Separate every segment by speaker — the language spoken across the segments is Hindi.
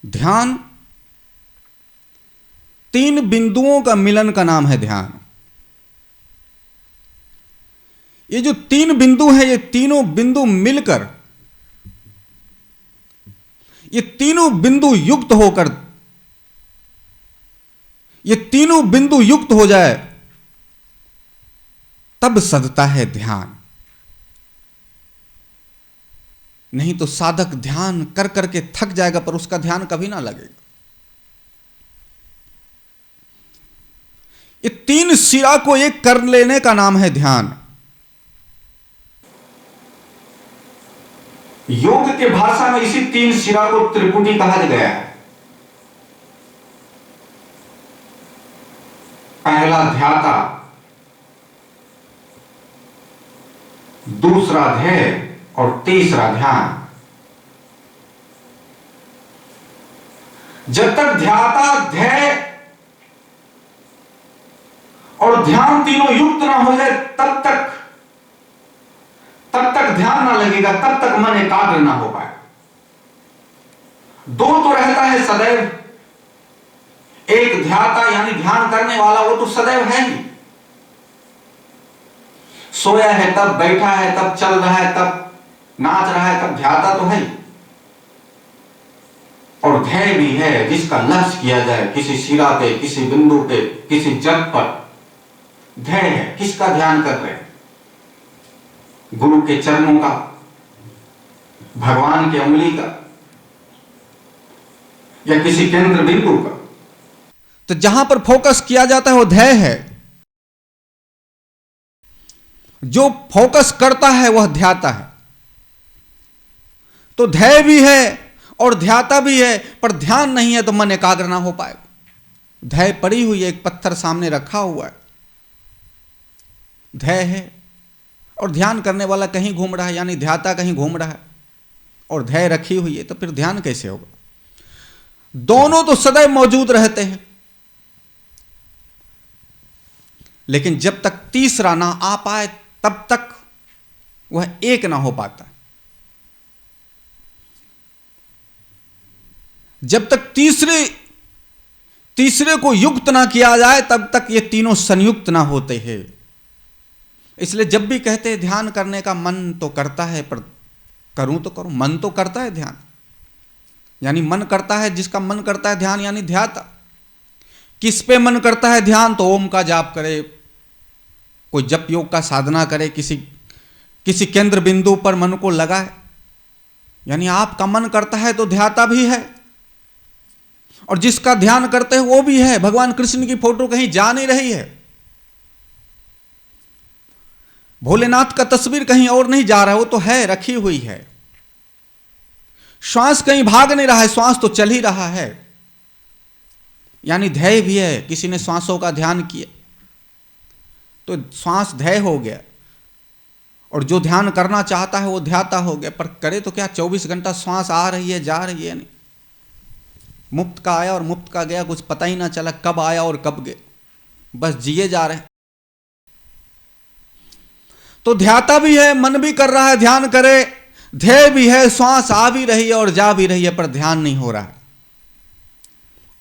Speaker 1: ध्यान 3 बिंदुओं का मिलन का नाम है ध्यान। ये जो 3 बिंदु हैं, ये तीनों बिंदु मिलकर, ये तीनों बिंदु युक्त होकर, ये तीनों बिंदु युक्त हो जाए तब सधता है ध्यान। नहीं तो साधक ध्यान कर करके थक जाएगा पर उसका ध्यान कभी ना लगेगा। ये 3 सिरा को एक कर लेने का नाम है ध्यान। योग के भाषा में इसी 3 सिरा को त्रिपुटी कहा गया है। पहला ध्याता, दूसरा ध्येय और तीसरा ध्यान। जब तक ध्याता, ध्येय और ध्यान तीनों युक्त ना हो जाए तब तक ध्यान ना लगेगा, तब तक मन एकाग्र ना हो पाए। 2 तो रहता है सदैव। एक ध्याता यानी ध्यान करने वाला, वो तो सदैव है ही। सोया है तब, बैठा है तब, चल रहा है तब, नाच रहा है तब, ध्याता तो है ही। और ध्येय भी है, जिसका लक्ष्य किया जाए, किसी सिरा पे, किसी बिंदु पे, किसी जग पर ध्येय है। किसका ध्यान कर रहे हैं? गुरु के चरणों का, भगवान की उंगली का, या किसी केंद्र बिंदु का। तो जहां पर फोकस किया जाता है वो ध्येय है। जो फोकस करता है वह ध्याता है। तो ध्येय भी है और ध्याता भी है, पर ध्यान नहीं है तो मन एकाग्र ना हो पाएगा। ध्येय पड़ी हुई है, एक पत्थर सामने रखा हुआ है, ध्येय है, और ध्यान करने वाला कहीं घूम रहा है, यानी ध्याता कहीं घूम रहा है, और ध्येय रखी हुई है, तो फिर ध्यान कैसे होगा? दोनों तो सदैव मौजूद रहते हैं, लेकिन जब तक तीसरा ना आ पाए तब तक वह एक ना हो पाता। जब तक तीसरे को युक्त ना किया जाए तब तक ये तीनों संयुक्त ना होते हैं। इसलिए जब भी कहते हैं ध्यान करने का मन तो करता है, पर करूं तो करूं, मन तो करता है ध्यान, यानी मन करता है, जिसका मन करता है ध्यान यानी ध्याता। किस पे मन करता है ध्यान? तो ओम का जाप करे, कोई जप योग का साधना करे, किसी केंद्र बिंदु पर मन को लगाए, यानी आपका मन करता है तो ध्याता भी है, और जिसका ध्यान करते हैं वो भी है। भगवान कृष्ण की फोटो कहीं जा नहीं रही है, भोलेनाथ का तस्वीर कहीं और नहीं जा रहा है, वो तो है, रखी हुई है। श्वास कहीं भाग नहीं रहा है, श्वास तो चल ही रहा है, यानी ध्येय भी है। किसी ने श्वासों का ध्यान किया तो श्वास ध्येय हो गया, और जो ध्यान करना चाहता है वो ध्याता हो गया। पर करे तो क्या? 24 घंटा श्वास आ रही है, जा रही है, नहीं, मुफ्त का आया और मुफ्त का गया, कुछ पता ही ना चला कब आया और कब गया, बस जिए जा रहे हैं। तो ध्याता भी है, मन भी कर रहा है ध्यान करे, ध्येय भी है, श्वास आ भी रही है और जा भी रही है, पर ध्यान नहीं हो रहा है।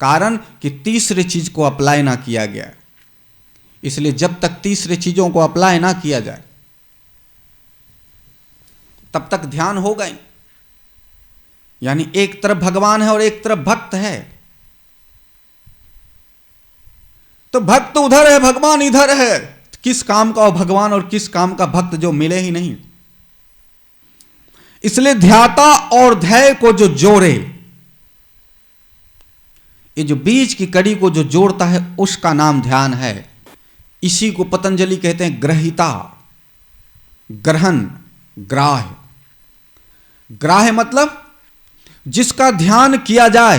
Speaker 1: कारण कि तीसरी चीज को अप्लाई ना किया गया। इसलिए जब तक तीसरी चीजों को अप्लाई ना किया जाए तब तक ध्यान होगा ही। यानी एक तरफ भगवान है और एक तरफ भक्त है, तो भक्त उधर है, भगवान इधर है। किस काम का भगवान और किस काम का भक्त जो मिले ही नहीं। इसलिए ध्याता और ध्येय को जो जोड़े, ये जो बीच की कड़ी को जो जोड़ता है उसका नाम ध्यान है। इसी को पतंजलि कहते हैं ग्रहिता, ग्रहण, ग्राह्य। ग्राह्य मतलब जिसका ध्यान किया जाए,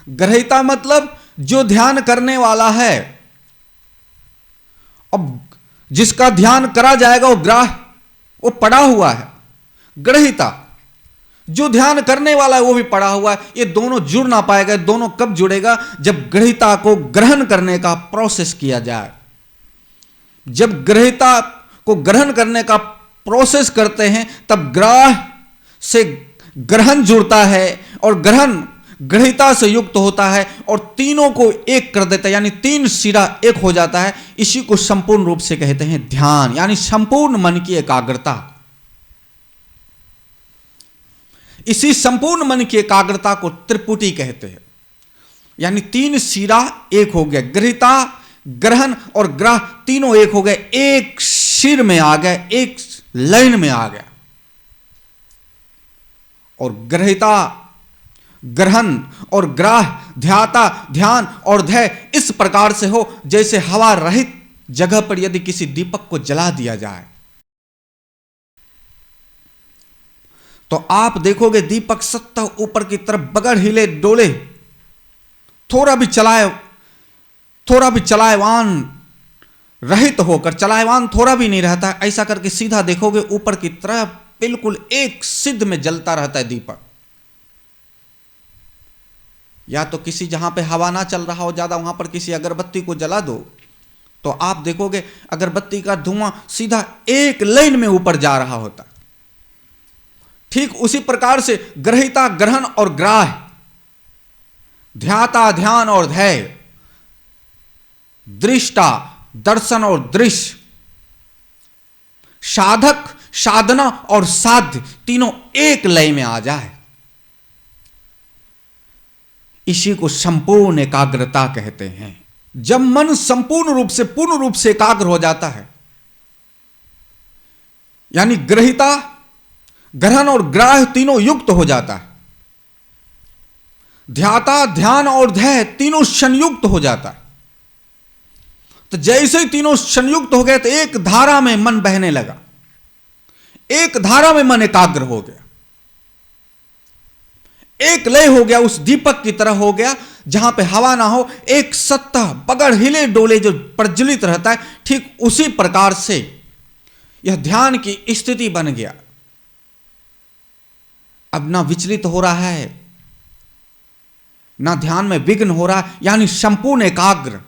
Speaker 1: ग्रहिता मतलब जो ध्यान करने वाला है। अब जिसका ध्यान करा जाएगा वो ग्राह्य, वो पड़ा हुआ है। ग्रहिता जो ध्यान करने वाला है वो भी पड़ा हुआ है। ये दोनों जुड़ ना पाएगा। दोनों कब जुड़ेगा? जब ग्रहिता को ग्रहण करने का प्रोसेस किया जाए। जब ग्रहिता को ग्रहण करने का प्रोसेस करते हैं तब ग्राह्य से ग्रहण जुड़ता है और ग्रहण ग्रहिता से युक्त होता है और तीनों को एक कर देता है, यानी तीन सिरा एक हो जाता है। इसी को संपूर्ण रूप से कहते हैं ध्यान, यानी संपूर्ण मन की एकाग्रता। इसी संपूर्ण मन की एकाग्रता को त्रिपुटी कहते हैं, यानी तीन सिरा एक हो गया, ग्रहिता ग्रहण और ग्रह तीनों एक हो गए, एक सिर में आ गए, एक लाइन में आ गया। और ग्रहिता ग्रहण और ग्राह, ध्याता ध्यान और ध्यय इस प्रकार से हो जैसे हवा रहित जगह पर यदि किसी दीपक को जला दिया जाए तो आप देखोगे दीपक सतह ऊपर की तरफ बगैर हिले डोले, थोड़ा भी चलायवान रहित होकर, चलायवान थोड़ा भी नहीं रहता, ऐसा करके सीधा देखोगे ऊपर की तरफ बिल्कुल एक सिद्ध में जलता रहता है दीपक। या तो किसी जहां पे हवा ना चल रहा हो ज्यादा, वहां पर किसी अगरबत्ती को जला दो तो आप देखोगे अगरबत्ती का धुआं सीधा एक लाइन में ऊपर जा रहा होता। ठीक उसी प्रकार से ग्रहिता ग्रहण और ग्राह, ध्याता ध्यान और ध्यय, दृष्टा दर्शन और दृश्य, साधक साधना और साध्य तीनों एक लय में आ जाए, इसी को संपूर्ण एकाग्रता कहते हैं। जब मन संपूर्ण रूप से पूर्ण रूप से एकाग्र हो जाता है, यानी ग्रहिता ग्रहण और ग्राह्य तीनों युक्त हो जाता है, ध्याता ध्यान और ध्यय तीनों संयुक्त हो जाता है, तो जैसे ही तीनों संयुक्त हो गए तो एक धारा में मन बहने लगा, एक धारा में मन एकाग्र हो गया, एक लय हो गया, उस दीपक की तरह हो गया जहां पे हवा ना हो, एक सत्ता बगैर हिले डोले जो प्रज्वलित रहता है, ठीक उसी प्रकार से यह ध्यान की स्थिति बन गया। अब ना विचलित हो रहा है, ना ध्यान में विघ्न हो रहा है, यानी संपूर्ण एकाग्र।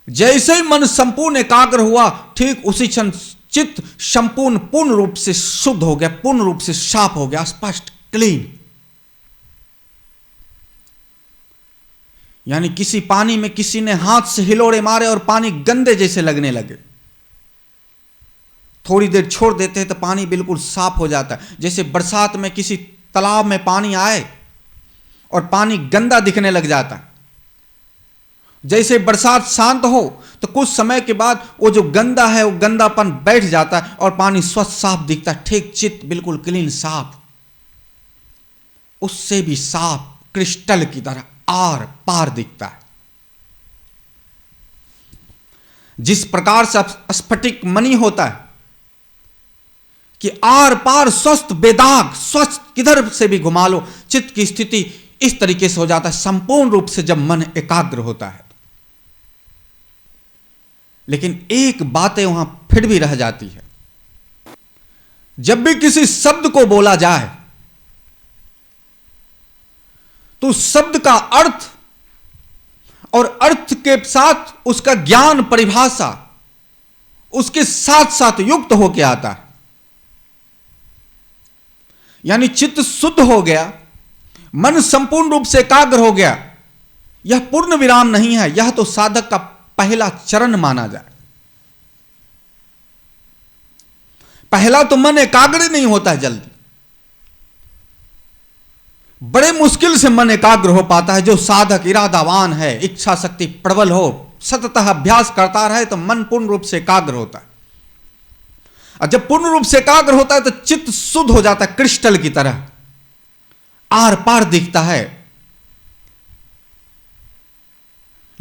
Speaker 1: जैसे ही मन संपूर्ण एकाग्र हुआ, ठीक उसी क्षण चित्त संपूर्ण पूर्ण रूप से शुद्ध हो गया, पूर्ण रूप से साफ हो गया, स्पष्ट क्लीन। यानी किसी पानी में किसी ने हाथ से हिलोड़े मारे और पानी गंदे जैसे लगने लगे, थोड़ी देर छोड़ देते हैं तो पानी बिल्कुल साफ हो जाता है। जैसे बरसात में किसी तालाब में पानी आए और पानी गंदा दिखने लग जाता है, जैसे बरसात शांत हो तो कुछ समय के बाद वो जो गंदा है वो गंदापन बैठ जाता है और पानी स्वच्छ साफ दिखता है। ठीक चित्त बिल्कुल क्लीन साफ, उससे भी साफ क्रिस्टल की तरह आर पार दिखता है। जिस प्रकार से स्फटिक मणि होता है कि आर पार स्वस्थ बेदाग स्वच्छ किधर से भी घुमा लो, चित्त की स्थिति इस तरीके से हो जाता है संपूर्ण रूप से जब मन एकाग्र होता है। लेकिन एक बातें वहां फिर भी रह जाती है, जब भी किसी शब्द को बोला जाए तो शब्द का अर्थ और अर्थ के साथ उसका ज्ञान परिभाषा उसके साथ साथ युक्त होकर आता है। यानी चित्त शुद्ध हो गया, मन संपूर्ण रूप से एकाग्र हो गया, यह पूर्ण विराम नहीं है, यह तो साधक का पहला चरण माना जाए। पहला तो मन एकाग्र नहीं होता है जल्दी, बड़े मुश्किल से मन एकाग्र हो पाता है। जो साधक इरादावान है, इच्छा शक्ति प्रबल हो, सततः अभ्यास करता रहे तो मन पूर्ण रूप से एकाग्र होता है। और जब पूर्ण रूप से एकाग्र होता है तो चित्त शुद्ध हो जाता है, क्रिस्टल की तरह आर पार दिखता है।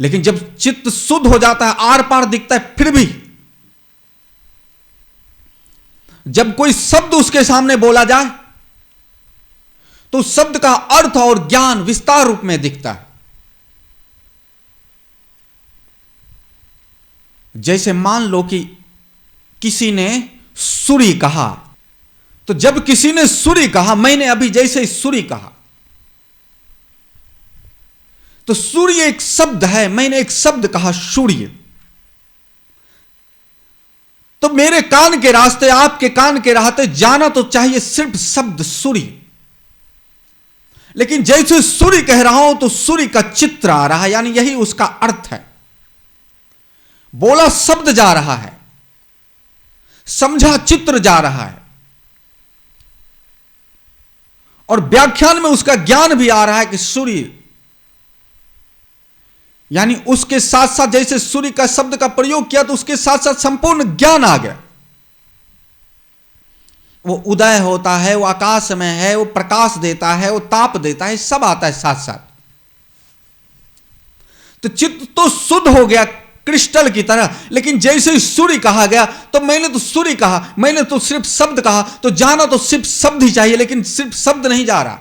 Speaker 1: लेकिन जब चित्त शुद्ध हो जाता है, आर पार दिखता है, फिर भी जब कोई शब्द उसके सामने बोला जाए तो शब्द का अर्थ और ज्ञान विस्तार रूप में दिखता है। जैसे मान लो कि किसी ने सूर्य कहा, तो जब किसी ने सूर्य कहा, मैंने अभी जैसे ही सूर्य कहा, तो सूर्य एक शब्द है, मैंने एक शब्द कहा सूर्य, तो मेरे कान के रास्ते, आपके कान के रास्ते जाना तो चाहिए सिर्फ शब्द सूर्य। लेकिन जैसे सूर्य कह रहा हूं तो सूर्य का चित्र आ रहा है, यानी यही उसका अर्थ है। बोला शब्द जा रहा है, समझा चित्र जा रहा है, और व्याख्यान में उसका ज्ञान भी आ रहा है कि सूर्य, यानी उसके साथ साथ जैसे सूर्य का शब्द का प्रयोग किया तो उसके साथ साथ संपूर्ण ज्ञान आ गया। वो उदय होता है, वो आकाश में है, वो प्रकाश देता है, वो ताप देता है, सब आता है साथ साथ। तो चित्त तो शुद्ध हो गया क्रिस्टल की तरह। लेकिन जैसे ही सूर्य कहा गया तो मैंने तो सूर्य कहा, मैंने तो सिर्फ शब्द कहा, तो जाना तो सिर्फ शब्द ही चाहिए, लेकिन सिर्फ शब्द नहीं जा रहा,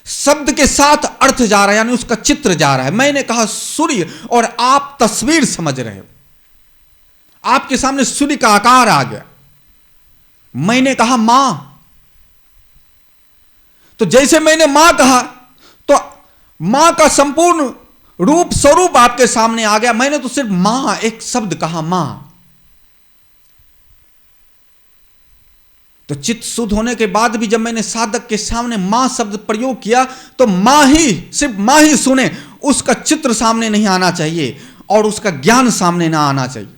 Speaker 1: शब्द के साथ अर्थ जा रहा है, यानी उसका चित्र जा रहा है। मैंने कहा सूर्य और आप तस्वीर समझ रहे हो, आपके सामने सूर्य का आकार आ गया। मैंने कहा मां, तो जैसे मैंने मां कहा तो मां का संपूर्ण रूप स्वरूप आपके सामने आ गया। मैंने तो सिर्फ मां, एक शब्द कहा मां। तो चित्त शुद्ध होने के बाद भी जब मैंने साधक के सामने मां शब्द प्रयोग किया तो मां ही, सिर्फ मां ही सुने, उसका चित्र सामने नहीं आना चाहिए और उसका ज्ञान सामने ना आना चाहिए।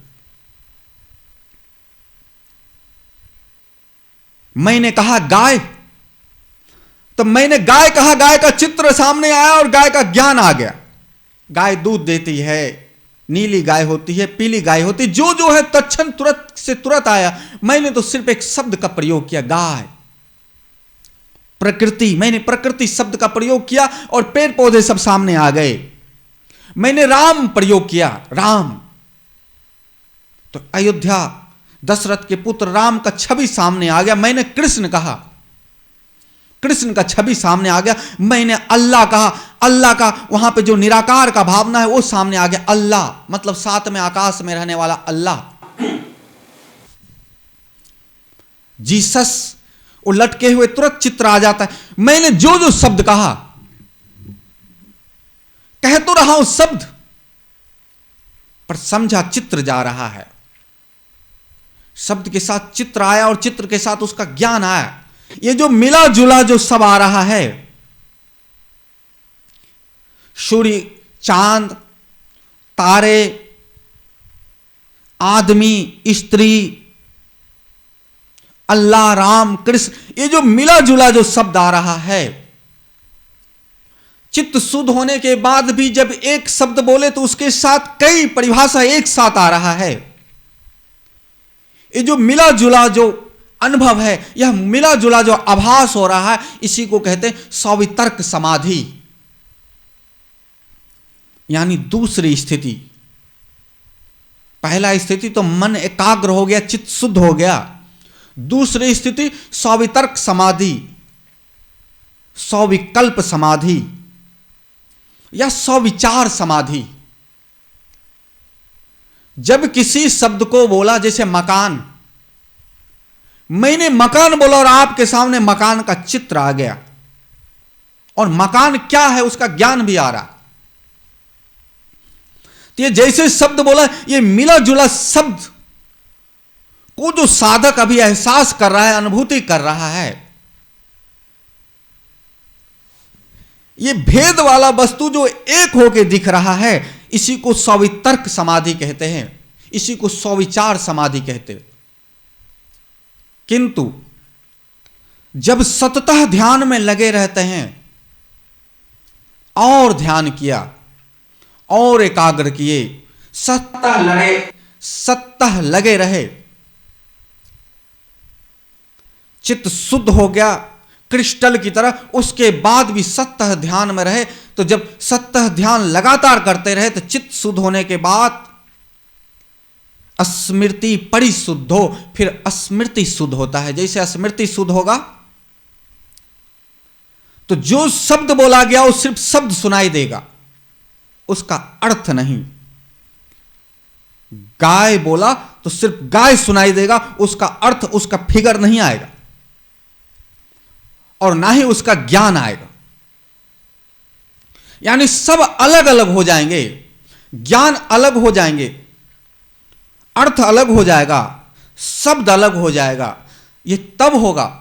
Speaker 1: मैंने कहा गाय, तो मैंने गाय कहा, गाय का चित्र सामने आया और गाय का ज्ञान आ गया। गाय दूध देती है, नीली गाय होती है, पीली गाय होती है, जो जो है तत्क्षण तुरंत से तुरंत आया। मैंने तो सिर्फ एक शब्द का प्रयोग किया, गाय। प्रकृति, मैंने प्रकृति शब्द का प्रयोग किया और पेड़ पौधे सब सामने आ गए। मैंने राम प्रयोग किया, राम, तो अयोध्या दशरथ के पुत्र राम का छवि सामने आ गया। मैंने कृष्ण कहा, कृष्ण का छवि सामने आ गया। मैंने अल्लाह कहा, अल्लाह का वहां पे जो निराकार का भावना है वो सामने आ गया। अल्लाह मतलब साथ में आकाश में रहने वाला अल्लाह। जीसस, वो लटके हुए तुरंत चित्र आ जाता है। मैंने जो जो शब्द कहा, कह तो रहा हूं शब्द, पर समझा चित्र जा रहा है। शब्द के साथ चित्र आया और चित्र के साथ उसका ज्ञान आया। ये जो मिला जुला जो सब आ रहा है, सूर्य, चांद, तारे, आदमी, स्त्री, अल्लाह, राम, कृष्ण, ये जो मिला जुला जो शब्द आ रहा है, चित्त शुद्ध होने के बाद भी जब एक शब्द बोले तो उसके साथ कई परिभाषा एक साथ आ रहा है। ये जो मिला जुला जो अनुभव है, यह मिला जुला जो आभास हो रहा है, इसी को कहते हैं सवितर्क समाधि, यानी दूसरी स्थिति। पहला स्थिति तो मन एकाग्र हो गया, चित्त शुद्ध हो गया। दूसरी स्थिति सवितर्क समाधि, सविकल्प समाधि या सविचार समाधि। जब किसी शब्द को बोला, जैसे मकान, मैंने मकान बोला और आपके सामने मकान का चित्र आ गया और मकान क्या है उसका ज्ञान भी आ रहा। तो ये जैसे शब्द बोला, ये मिला जुला शब्द को जो साधक अभी एहसास कर रहा है, अनुभूति कर रहा है, ये भेद वाला वस्तु जो एक होके दिख रहा है, इसी को सवितर्क समाधि कहते हैं, इसी को सविचार समाधि कहते हैं। किंतु जब सततः ध्यान में लगे रहते हैं और ध्यान किया और एकाग्र किए, सततः लगे रहे, चित्त शुद्ध हो गया क्रिस्टल की तरह, उसके बाद भी सततः ध्यान में रहे, तो जब सततः ध्यान लगातार करते रहे तो चित्त शुद्ध होने के बाद स्मृति परिशुद्ध हो, फिर स्मृति शुद्ध होता है। जैसे स्मृति शुद्ध होगा तो जो शब्द बोला गया वो सिर्फ शब्द सुनाई देगा, उसका अर्थ नहीं। गाय बोला तो सिर्फ गाय सुनाई देगा, उसका अर्थ, उसका फिगर नहीं आएगा और ना ही उसका ज्ञान आएगा। यानी सब अलग अलग हो जाएंगे, ज्ञान अलग हो जाएंगे, अर्थ अलग हो जाएगा, शब्द अलग हो जाएगा। ये तब होगा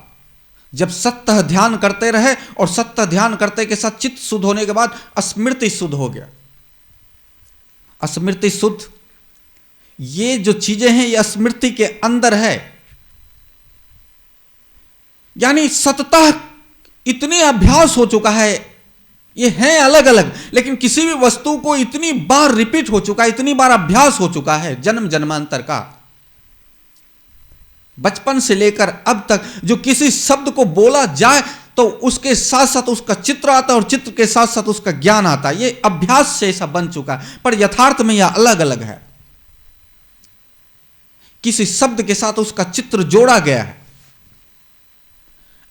Speaker 1: जब सत्य ध्यान करते रहे, और सत्य ध्यान करते के साथ चित्त शुद्ध होने के बाद स्मृति शुद्ध हो गया। स्मृति शुद्ध, ये जो चीजें हैं ये स्मृति के अंदर है। यानी सततः इतने अभ्यास हो चुका है, ये हैं अलग अलग, लेकिन किसी भी वस्तु को इतनी बार रिपीट हो चुका है, इतनी बार अभ्यास हो चुका है जन्म जन्मांतर का, बचपन से लेकर अब तक, जो किसी शब्द को बोला जाए तो उसके साथ साथ उसका चित्र आता है, और चित्र के साथ साथ उसका ज्ञान आता है। ये अभ्यास से ऐसा बन चुका है, पर यथार्थ में यह अलग अलग है। किसी शब्द के साथ उसका चित्र जोड़ा गया है।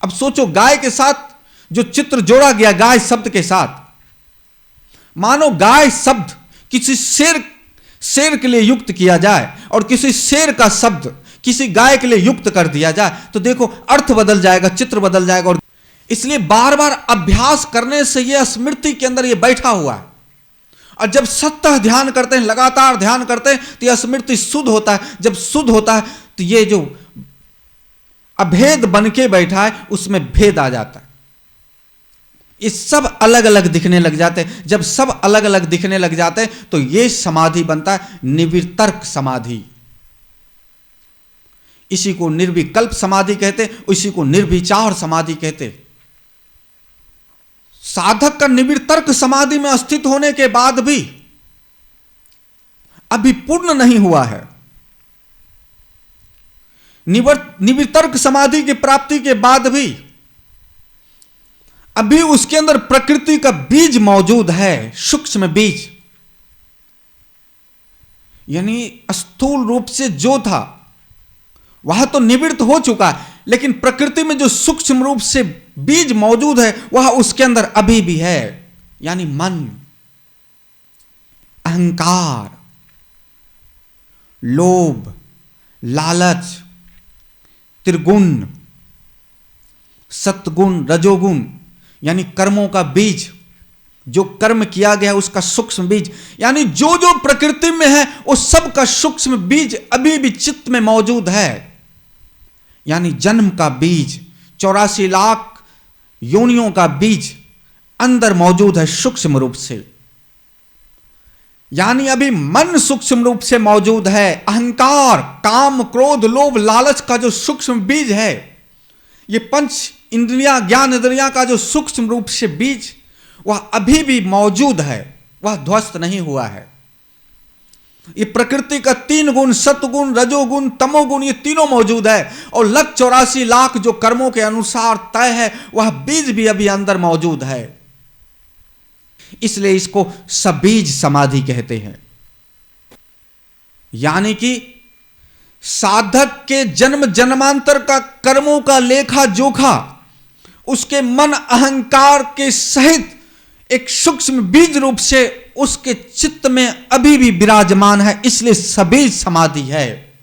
Speaker 1: अब सोचो, गाय के साथ जो चित्र जोड़ा गया, गाय शब्द के साथ, मानो गाय शब्द किसी शेर के लिए युक्त किया जाए और किसी शेर का शब्द किसी गाय के लिए युक्त कर दिया जाए, तो देखो अर्थ बदल जाएगा, चित्र बदल जाएगा। और इसलिए बार बार अभ्यास करने से यह स्मृति के अंदर यह बैठा हुआ है। और जब सतत ध्यान करते हैं, लगातार ध्यान करते हैं, तो यह स्मृति शुद्ध होता है। जब शुद्ध होता है तो ये जो अभेद बन के बैठा है उसमें भेद आ जाता है। ये सब अलग अलग दिखने लग जाते हैं। जब सब अलग अलग दिखने लग जाते हैं तो ये समाधि बनता है निर्वितर्क समाधि। इसी को निर्विकल्प समाधि कहते, इसी को निर्विचार समाधि कहते। साधक का निर्वितर्क समाधि में स्थित होने के बाद भी अभी पूर्ण नहीं हुआ है। निर्वितर्क समाधि की प्राप्ति के बाद भी अभी उसके अंदर प्रकृति का बीज मौजूद है, सूक्ष्म बीज। यानी स्थूल रूप से जो था वह तो निवृत्त हो चुका है, लेकिन प्रकृति में जो सूक्ष्म रूप से बीज मौजूद है वह उसके अंदर अभी भी है। यानी मन, अहंकार, लोभ, लालच, त्रिगुण, सत्गुण, रजोगुण, यानी कर्मों का बीज, जो कर्म किया गया उसका सूक्ष्म बीज। यानी जो जो प्रकृति में है वो सब का सूक्ष्म बीज अभी भी चित्त में मौजूद है। यानी जन्म का बीज, 84 लाख योनियों का बीज अंदर मौजूद है सूक्ष्म रूप से। यानी अभी मन सूक्ष्म रूप से मौजूद है। अहंकार, काम, क्रोध, लोभ, लालच का जो सूक्ष्म बीज है, ये पंच इंद्रियां, ज्ञान इंद्रियां का जो सूक्ष्म रूप से बीज वह अभी भी मौजूद है, वह ध्वस्त नहीं हुआ है। ये प्रकृति का 3 गुण, सत्गुण, रजोगुण, तमोगुण, ये तीनों मौजूद है। और 184 लाख जो कर्मों के अनुसार तय है वह बीज भी अभी अंदर मौजूद है। इसलिए इसको सबीज समाधि कहते हैं। यानी कि साधक के जन्म जन्मांतर का कर्मों का लेखा जोखा उसके मन अहंकार के सहित एक सूक्ष्म बीज रूप से उसके चित्त में अभी भी विराजमान है। इसलिए सबीज समाधि है।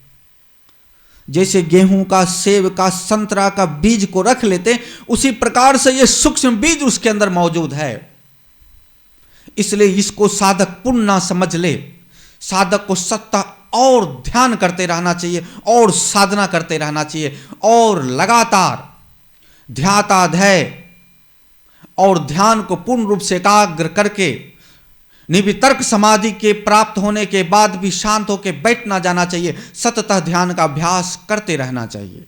Speaker 1: जैसे गेहूं का, सेब का, संतरा का बीज को रख लेते, उसी प्रकार से यह सूक्ष्म बीज उसके अंदर मौजूद है। इसलिए इसको साधक पुण्य ना समझ ले। साधक को सतत और ध्यान करते रहना चाहिए, और साधना करते रहना चाहिए, और लगातार ध्याताध्याय और ध्यान को पूर्ण रूप से एकाग्र करके निर्वितर्क समाधि के प्राप्त होने के बाद भी शांत होकर बैठ ना जाना चाहिए। सतत ध्यान का अभ्यास करते रहना चाहिए।